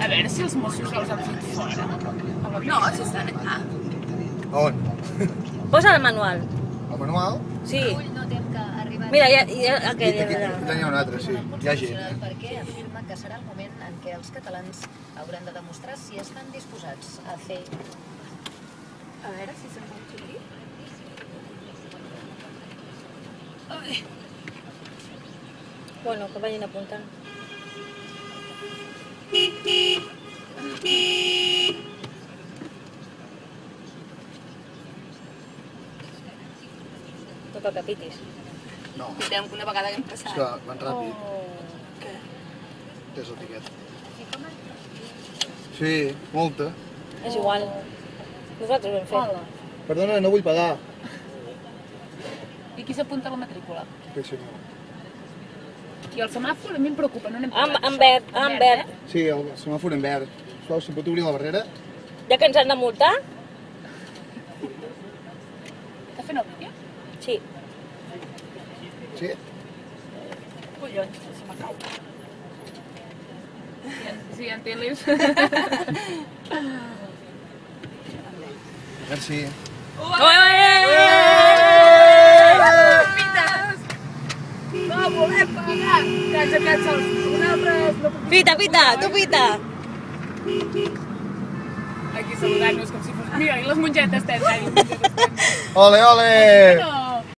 A veure si els Mossos els han fet fora. No, si estan allà. On? Posa el manual. El manual? Sí. Mira, hi ha aquell allà. Allà n'hi ha un altre, sí. Hi ha gent. Perquè afirma que serà el moment en què els catalans hauran de demostrar si estan disposats a fer... A veure si se'n pot sortir. Bueno, que vagin apuntant. No cal que pitis. No, Pitem una vegada que hem és passat. que van ràpid. Què? És el tiquet. Sí, molta. És igual. Nosaltres ho hem fet. Perdona, no vull pagar. I qui s'apunta a la matrícula? Que senyor. I el semàfor a mi em preocupa, no n'hem En verd. Sí, el semàfor en verd. Sisplau, si pot obrir la barrera? Ja que ens han de multar? Està fent el vídeo? Sí. Sí? Collons, se m'acau. Sí, en teles. Merci. No volem pagar! Que ens han sols. Nosaltres no puc... Pita, tu pita. Aquí saludant-nos com si fos... Mira, i les mongetes tens, Ole, ole! No,